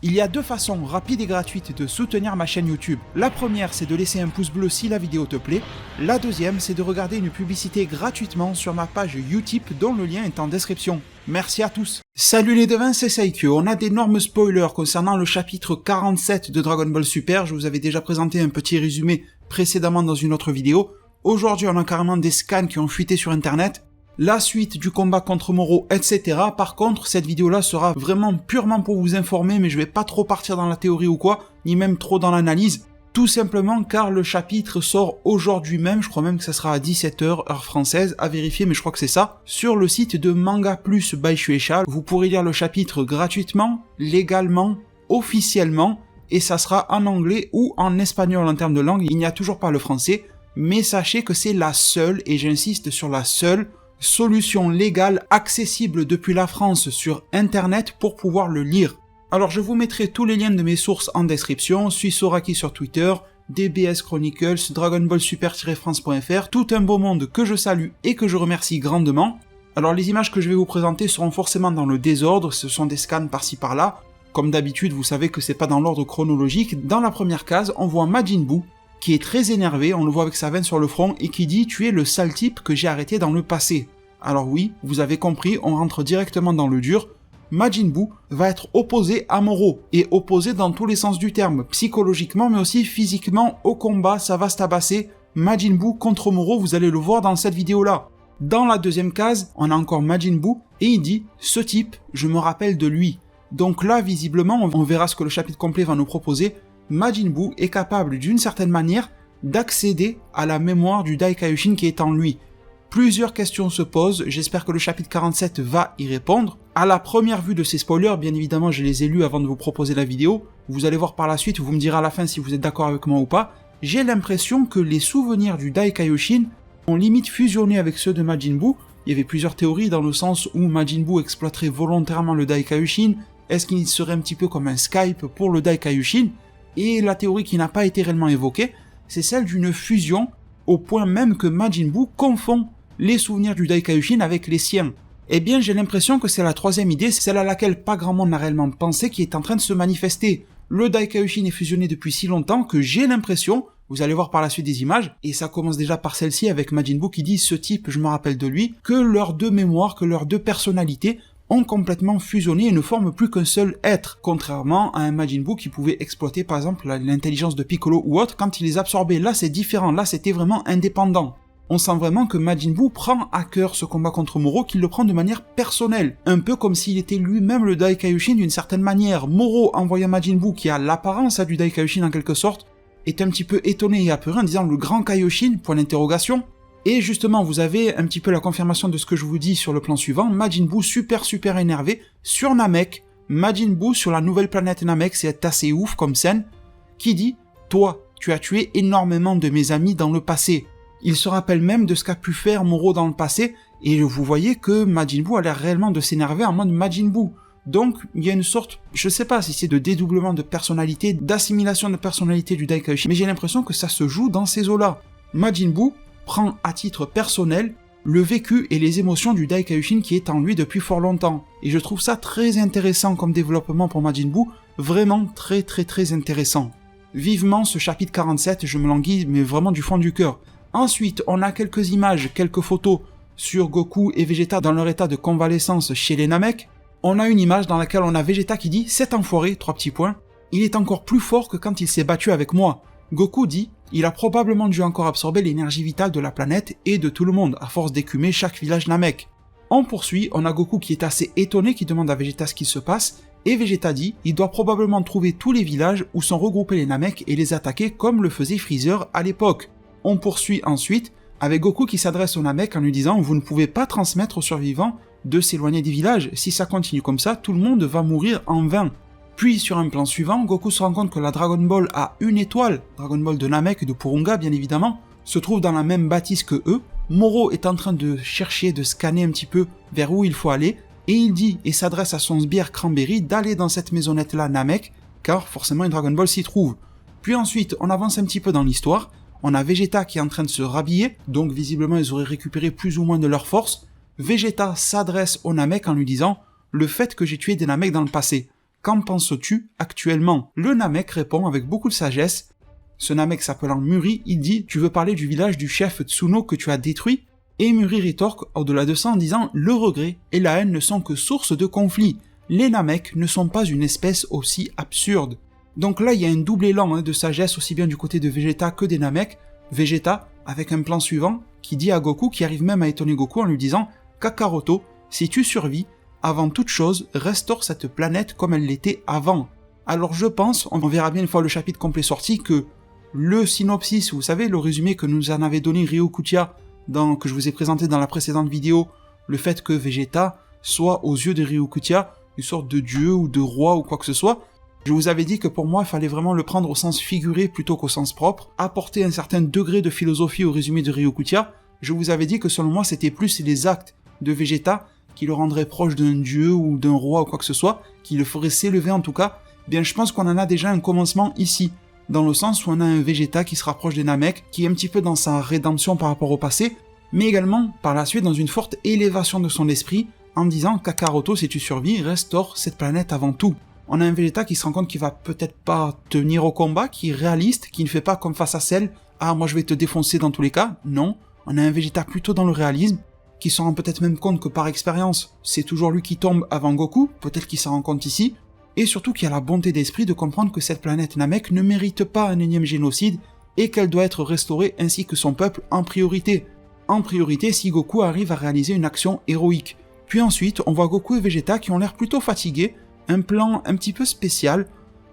Il y a deux façons rapides et gratuites de soutenir ma chaîne YouTube. La première, c'est de laisser un pouce bleu si la vidéo te plaît. La deuxième, c'est de regarder une publicité gratuitement sur ma page Utip dont le lien est en description. Merci à tous. Salut les devins, c'est Saikyo. On a d'énormes spoilers concernant le chapitre 47 de Dragon Ball Super. Je vous avais déjà présenté un petit résumé précédemment dans une autre vidéo. Aujourd'hui, on a carrément des scans qui ont fuité sur internet. La suite du combat contre Moro, etc. Par contre, cette vidéo-là sera vraiment purement pour vous informer, mais je vais pas trop partir dans la théorie ou quoi, ni même trop dans l'analyse. Tout simplement car le chapitre sort aujourd'hui même, je crois même que ça sera à 17h, heure française, à vérifier, mais je crois que c'est ça, sur le site de Manga Plus by Shueisha. Vous pourrez lire le chapitre gratuitement, légalement, officiellement, et ça sera en anglais ou en espagnol en termes de langue. Il n'y a toujours pas le français, mais sachez que c'est la seule, et j'insiste sur la seule, solution légale accessible depuis la France sur internet pour pouvoir le lire. Alors je vous mettrai tous les liens de mes sources en description, Suissoraki sur Twitter, DBS Chronicles, Dragon Ball Super-France.fr, tout un beau monde que je salue et que je remercie grandement. Alors les images que je vais vous présenter seront forcément dans le désordre, ce sont des scans par-ci par-là. Comme d'habitude, vous savez que c'est pas dans l'ordre chronologique. Dans la première case, on voit Majin Buu, qui est très énervé, on le voit avec sa veine sur le front, et qui dit « Tu es le sale type que j'ai arrêté dans le passé ». Alors oui, vous avez compris, on rentre directement dans le dur. Majin Buu va être opposé à Moro, et opposé dans tous les sens du terme, psychologiquement mais aussi physiquement au combat, ça va se tabasser. Majin Buu contre Moro, vous allez le voir dans cette vidéo-là. Dans la deuxième case, on a encore Majin Buu, et il dit « Ce type, je me rappelle de lui ». Donc là, visiblement, on verra ce que le chapitre complet va nous proposer. Majin Buu est capable d'une certaine manière d'accéder à la mémoire du Dai Kaioshin qui est en lui. Plusieurs questions se posent, j'espère que le chapitre 47 va y répondre. À la première vue de ces spoilers, bien évidemment je les ai lus avant de vous proposer la vidéo, vous allez voir par la suite, vous me direz à la fin si vous êtes d'accord avec moi ou pas, j'ai l'impression que les souvenirs du Dai Kaioshin ont limite fusionné avec ceux de Majin Buu. Il y avait plusieurs théories dans le sens où Majin Buu exploiterait volontairement le Dai Kaioshin, est-ce qu'il serait un petit peu comme un Skype pour le Dai Kaioshin? Et la théorie qui n'a pas été réellement évoquée, c'est celle d'une fusion, au point même que Majin Buu confond les souvenirs du Dai Kaioshin avec les siens. Eh bien, j'ai l'impression que c'est la troisième idée, celle à laquelle pas grand monde n'a réellement pensé, qui est en train de se manifester. Le Dai Kaioshin est fusionné depuis si longtemps que j'ai l'impression, vous allez voir par la suite des images, et ça commence déjà par celle-ci avec Majin Buu qui dit « Ce type, je me rappelle de lui », que leurs deux mémoires, que leurs deux personnalités ont complètement fusionné et ne forment plus qu'un seul être, contrairement à un Majin Buu qui pouvait exploiter par exemple l'intelligence de Piccolo ou autre quand il les absorbait. Là c'est différent, là c'était vraiment indépendant. On sent vraiment que Majin Buu prend à cœur ce combat contre Moro, qu'il le prend de manière personnelle, un peu comme s'il était lui-même le Dai Kaioshin d'une certaine manière. Moro, en voyant Majin Buu, qui a l'apparence du Dai Kaioshin en quelque sorte, est un petit peu étonné et apeuré en disant « le grand Kaioshin ?» point d'interrogation. Et justement, vous avez un petit peu la confirmation de ce que je vous dis sur le plan suivant, Majin Buu super énervé sur Namek, Majin Buu sur la nouvelle planète Namek, c'est assez ouf comme scène, qui dit « Toi, tu as tué énormément de mes amis dans le passé ». Il se rappelle même de ce qu'a pu faire Moro dans le passé, et vous voyez que Majin Buu a l'air réellement de s'énerver en mode Majin Buu. Donc, il y a une sorte, je sais pas si c'est de dédoublement de personnalité, d'assimilation de personnalité du Dai Kaioshin, mais j'ai l'impression que ça se joue dans ces eaux-là. Majin Buu prend à titre personnel le vécu et les émotions du Dai Kaioshin qui est en lui depuis fort longtemps. Et je trouve ça très intéressant comme développement pour Majin Buu, vraiment très intéressant. Vivement ce chapitre 47, je me languis, mais vraiment du fond du cœur. Ensuite, on a quelques images, quelques photos sur Goku et Vegeta dans leur état de convalescence chez les Namek. On a une image dans laquelle on a Vegeta qui dit « Cet enfoiré, 3 petits points, il est encore plus fort que quand il s'est battu avec moi. » Goku dit « Il a probablement dû encore absorber l'énergie vitale de la planète et de tout le monde, à force d'écumer chaque village Namek. » On poursuit, on a Goku qui est assez étonné, qui demande à Vegeta ce qui se passe, et Vegeta dit « Il doit probablement trouver tous les villages où sont regroupés les Namek et les attaquer comme le faisait Freezer à l'époque. » On poursuit ensuite avec Goku qui s'adresse au Namek en lui disant « Vous ne pouvez pas transmettre aux survivants de s'éloigner des villages, si ça continue comme ça, tout le monde va mourir en vain. » Puis sur un plan suivant, Goku se rend compte que la Dragon Ball a une étoile, Dragon Ball de Namek et de Purunga bien évidemment, se trouve dans la même bâtisse que eux. Moro est en train de chercher, de scanner un petit peu vers où il faut aller, et il dit et s'adresse à son sbire Cranberry d'aller dans cette maisonnette-là Namek, car forcément une Dragon Ball s'y trouve. Puis ensuite, on avance un petit peu dans l'histoire, on a Vegeta qui est en train de se rhabiller, donc visiblement ils auraient récupéré plus ou moins de leur force. Vegeta s'adresse au Namek en lui disant « Le fait que j'ai tué des Namek dans le passé, Qu'en penses-tu actuellement ?» Le Namek répond avec beaucoup de sagesse. Ce Namek s'appelant Muri, il dit « Tu veux parler du village du chef Tsuno que tu as détruit ?» Et Muri rétorque au-delà de ça en disant « Le regret et la haine ne sont que source de conflits. Les Namek ne sont pas une espèce aussi absurde. » Donc là, il y a un double élan de sagesse aussi bien du côté de Vegeta que des Namek. Vegeta, avec un plan suivant, qui dit à Goku, qui arrive même à étonner Goku en lui disant « Kakaroto, si tu survis, avant toute chose, restaure cette planète comme elle l'était avant. » Alors je pense, on verra bien une fois le chapitre complet sorti, que le synopsis, vous savez, le résumé que nous en avait donné Ryokutia, que je vous ai présenté dans la précédente vidéo, le fait que Vegeta soit aux yeux de Ryokutia une sorte de dieu ou de roi ou quoi que ce soit, je vous avais dit que pour moi, il fallait vraiment le prendre au sens figuré plutôt qu'au sens propre, apporter un certain degré de philosophie au résumé de Ryokutia. Je vous avais dit que selon moi, c'était plus les actes de Vegeta qui le rendraient proche d'un dieu ou d'un roi ou quoi que ce soit, qui le feraient s'élever en tout cas. Bien, je pense qu'on en a déjà un commencement ici, dans le sens où on a un Vegeta qui se rapproche des Namek, qui est un petit peu dans sa rédemption par rapport au passé, mais également, par la suite, dans une forte élévation de son esprit, en disant « Kakaroto, si tu survis, restaure cette planète avant tout ». On a un Vegeta qui se rend compte qu'il va peut-être pas tenir au combat, qui est réaliste, qui ne fait pas comme face à Cell « Ah, moi je vais te défoncer dans tous les cas ». Non, on a un Vegeta plutôt dans le réalisme, qui se rend peut-être même compte que par expérience, c'est toujours lui qui tombe avant Goku, peut-être qu'il s'en rend compte ici, et surtout qui a la bonté d'esprit de comprendre que cette planète Namek ne mérite pas un énième génocide, et qu'elle doit être restaurée ainsi que son peuple en priorité. En priorité si Goku arrive à réaliser une action héroïque. Puis ensuite, on voit Goku et Vegeta qui ont l'air plutôt fatigués, un plan un petit peu spécial.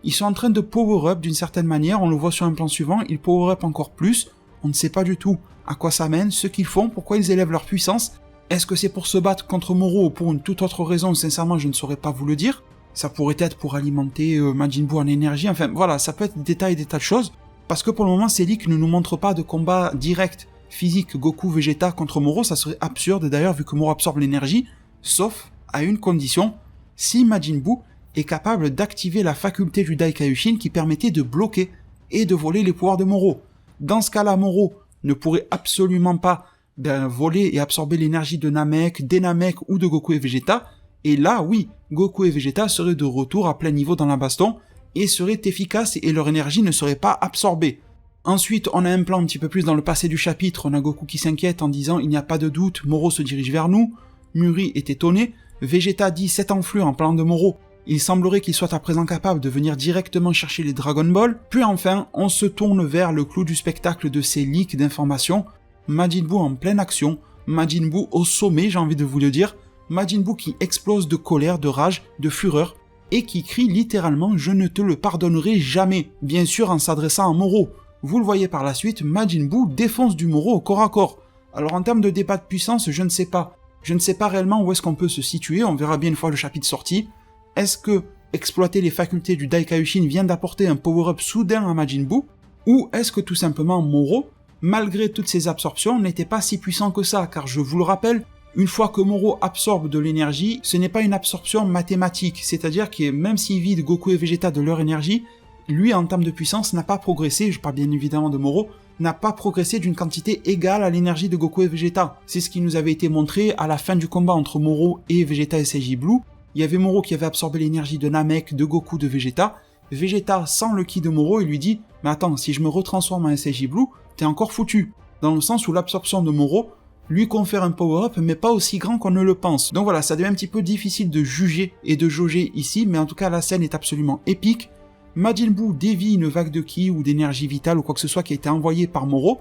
Ils sont en train de power-up d'une certaine manière, on le voit sur un plan suivant, ils power-up encore plus. On ne sait pas du tout à quoi ça mène, ce qu'ils font, pourquoi ils élèvent leur puissance. Est-ce que c'est pour se battre contre Moro ou pour une toute autre raison? Sincèrement, je ne saurais pas vous le dire. Ça pourrait être pour alimenter Majin Buu en énergie, enfin voilà, ça peut être des tas et des tas de choses. Parce que pour le moment, Célic ne nous montre pas de combat direct, physique, Goku, Vegeta contre Moro, ça serait absurde d'ailleurs vu que Moro absorbe l'énergie, sauf à une condition, si Majin Buu est capable d'activer la faculté du Daikaioshin qui permettait de bloquer et de voler les pouvoirs de Moro. Dans ce cas-là, Moro ne pourrait absolument pas voler et absorber l'énergie de Namek, des Namek ou de Goku et Vegeta, et là, oui, Goku et Vegeta seraient de retour à plein niveau dans la baston, et seraient efficaces et leur énergie ne serait pas absorbée. Ensuite, on a un plan un petit peu plus dans le passé du chapitre, on a Goku qui s'inquiète en disant « Il n'y a pas de doute, Moro se dirige vers nous », Muri est étonné, Vegeta dit « C'est enflure en parlant de Moro, il semblerait qu'il soit à présent capable de venir directement chercher les Dragon Ball », puis enfin, on se tourne vers le clou du spectacle de ces leaks d'informations, Majin Buu en pleine action, Majin Buu au sommet, j'ai envie de vous le dire, Majin Buu qui explose de colère, de rage, de fureur, et qui crie littéralement « Je ne te le pardonnerai jamais », bien sûr en s'adressant à Moro. Vous le voyez par la suite, Majin Buu défonce du Moro au corps à corps. Alors en termes de débat de puissance, je ne sais pas. Je ne sais pas réellement où est-ce qu'on peut se situer, on verra bien une fois le chapitre sorti. Est-ce que exploiter les facultés du Daikaioshin vient d'apporter un power-up soudain à Majin Buu, ou est-ce que tout simplement Moro, malgré toutes ses absorptions, n'était pas si puissant que ça, car je vous le rappelle, une fois que Moro absorbe de l'énergie, ce n'est pas une absorption mathématique, c'est-à-dire que même s'il vide Goku et Vegeta de leur énergie, lui en termes de puissance n'a pas progressé, je parle bien évidemment de Moro, n'a pas progressé d'une quantité égale à l'énergie de Goku et Vegeta. C'est ce qui nous avait été montré à la fin du combat entre Moro et Vegeta et Seiji Blue. Il y avait Moro qui avait absorbé l'énergie de Namek, de Goku, de Vegeta. Vegeta sent le ki de Moro et lui dit « Mais attends, si je me retransforme en Seiji Blue, t'es encore foutu ». Dans le sens où l'absorption de Moro lui confère un power-up, mais pas aussi grand qu'on ne le pense. Donc voilà, ça devient un petit peu difficile de juger et de jauger ici, mais en tout cas la scène est absolument épique. Majin Buu dévie une vague de ki ou d'énergie vitale ou quoi que ce soit qui a été envoyée par Moro.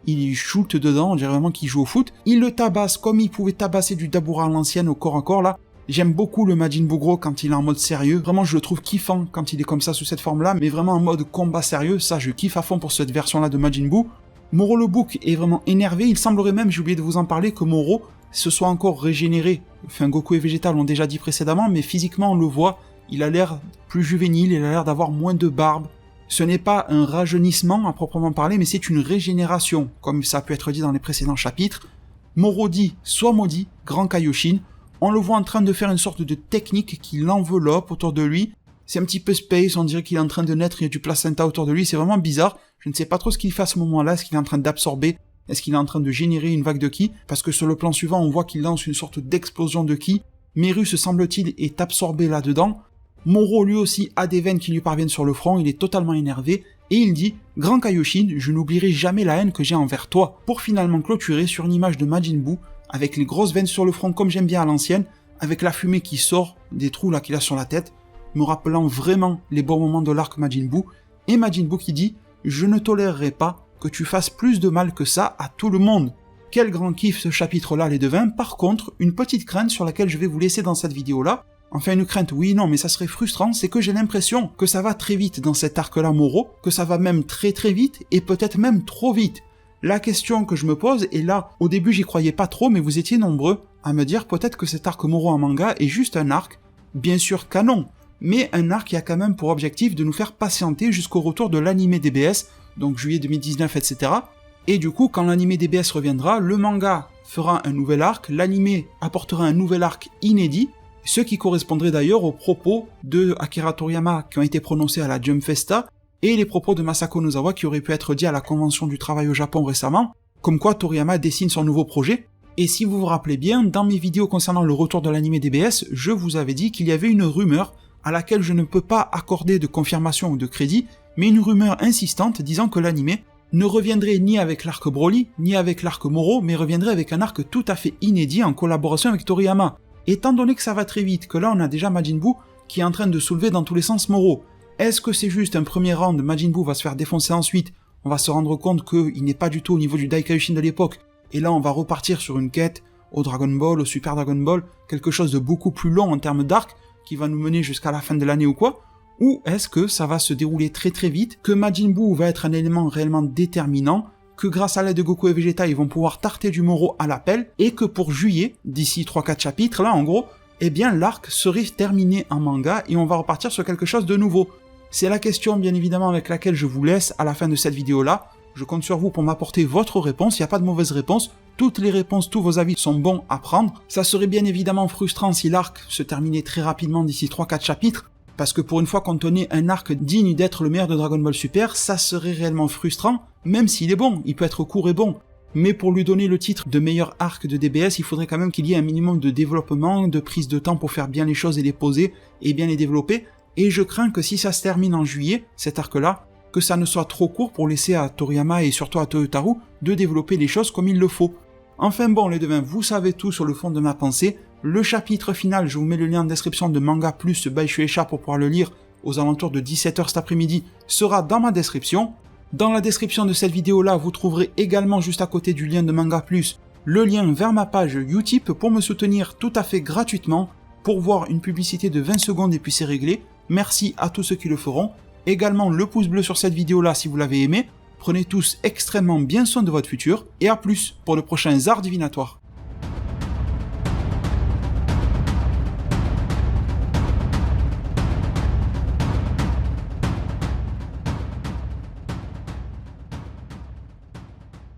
Il y shoot dedans, on dirait vraiment qu'il joue au foot. Il le tabasse comme il pouvait tabasser du Dabura à l'ancienne au corps à corps là. J'aime beaucoup le Majin Buu gros quand il est en mode sérieux. Vraiment, je le trouve kiffant quand il est comme ça sous cette forme-là, mais vraiment en mode combat sérieux. Ça, je kiffe à fond pour cette version-là de Majin Buu. Moro le Bouc est vraiment énervé. Il semblerait même, j'ai oublié de vous en parler, que Moro se soit encore régénéré. Enfin, Goku et Vegeta l'ont déjà dit précédemment, mais physiquement, on le voit. Il a l'air plus juvénile, il a l'air d'avoir moins de barbe. Ce n'est pas un rajeunissement à proprement parler, mais c'est une régénération, comme ça a pu être dit dans les précédents chapitres. Moro dit « Sois maudit, grand Kaioshin ». On le voit en train de faire une sorte de technique qui l'enveloppe autour de lui. C'est un petit peu space, on dirait qu'il est en train de naître, il y a du placenta autour de lui, c'est vraiment bizarre. Je ne sais pas trop ce qu'il fait à ce moment-là, est-ce qu'il est en train d'absorber, est-ce qu'il est en train de générer une vague de ki, parce que sur le plan suivant, on voit qu'il lance une sorte d'explosion de ki. Merus, semble-t-il, est absorbé là-dedans. Moro lui aussi a des veines qui lui parviennent sur le front, il est totalement énervé, et il dit « Grand Kaioshin, je n'oublierai jamais la haine que j'ai envers toi », pour finalement clôturer sur une image de Majin Buu, avec les grosses veines sur le front comme j'aime bien à l'ancienne, avec la fumée qui sort des trous là qu'il a sur la tête, me rappelant vraiment les bons moments de l'arc Majin Buu, et Majin Buu qui dit « Je ne tolérerai pas que tu fasses plus de mal que ça à tout le monde ». Quel grand kiff ce chapitre-là, les devins. Par contre, une petite crainte sur laquelle je vais vous laisser dans cette vidéo-là, enfin une crainte, oui, non, mais ça serait frustrant, c'est que j'ai l'impression que ça va très vite dans cet arc-là Moro, que ça va même très vite, et peut-être même trop vite. La question que je me pose, et là, au début j'y croyais pas trop, mais vous étiez nombreux à me dire peut-être que cet arc Moro en manga est juste un arc, bien sûr canon, mais un arc qui a quand même pour objectif de nous faire patienter jusqu'au retour de l'anime DBS, donc juillet 2019, etc. Et du coup, quand l'anime DBS reviendra, le manga fera un nouvel arc, l'anime apportera un nouvel arc inédit, ce qui correspondrait d'ailleurs aux propos de Akira Toriyama qui ont été prononcés à la Jump Festa, et les propos de Masako Nozawa qui auraient pu être dits à la convention du travail au Japon récemment, comme quoi Toriyama dessine son nouveau projet. Et si vous vous rappelez bien, dans mes vidéos concernant le retour de l'anime DBS, je vous avais dit qu'il y avait une rumeur à laquelle je ne peux pas accorder de confirmation ou de crédit, mais une rumeur insistante disant que l'anime ne reviendrait ni avec l'arc Broly, ni avec l'arc Moro, mais reviendrait avec un arc tout à fait inédit en collaboration avec Toriyama. Étant donné que ça va très vite, que là on a déjà Majin Buu qui est en train de soulever dans tous les sens Moro, est-ce que c'est juste un premier round, Majin Buu va se faire défoncer ensuite, on va se rendre compte qu'il n'est pas du tout au niveau du Daikaioshin de l'époque, et là on va repartir sur une quête au Dragon Ball, au Super Dragon Ball, quelque chose de beaucoup plus long en termes d'arc, qui va nous mener jusqu'à la fin de l'année ou quoi? Ou est-ce que ça va se dérouler très vite, que Majin Buu va être un élément réellement déterminant, que grâce à l'aide de Goku et Vegeta ils vont pouvoir tarter du Moro à l'appel, et que pour juillet, d'ici 3-4 chapitres, là en gros, eh bien l'arc serait terminé en manga et on va repartir sur quelque chose de nouveau. C'est la question bien évidemment avec laquelle je vous laisse à la fin de cette vidéo là, je compte sur vous pour m'apporter votre réponse, il n'y a pas de mauvaise réponse, toutes les réponses, tous vos avis sont bons à prendre. Ça serait bien évidemment frustrant si l'arc se terminait très rapidement d'ici 3-4 chapitres, parce que pour une fois qu'on tenait un arc digne d'être le meilleur de Dragon Ball Super, ça serait réellement frustrant, même s'il est bon, il peut être court et bon. Mais pour lui donner le titre de meilleur arc de DBS, il faudrait quand même qu'il y ait un minimum de développement, de prise de temps pour faire bien les choses et les poser, et bien les développer, et je crains que si ça se termine en juillet, cet arc-là, que ça ne soit trop court pour laisser à Toriyama et surtout à Toyotarou de développer les choses comme il le faut. Enfin bon les devins, vous savez tout sur le fond de ma pensée. Le chapitre final, je vous mets le lien en description de Manga Plus by Shueisha pour pouvoir le lire aux alentours de 17h cet après-midi, sera dans ma description. Dans la description de cette vidéo là, vous trouverez également juste à côté du lien de Manga Plus, le lien vers ma page Utip pour me soutenir tout à fait gratuitement, pour voir une publicité de 20 secondes et puis c'est réglé. Merci à tous ceux qui le feront. Également le pouce bleu sur cette vidéo là si vous l'avez aimé. Prenez tous extrêmement bien soin de votre futur, et à plus pour le prochain Zard Divinatoire.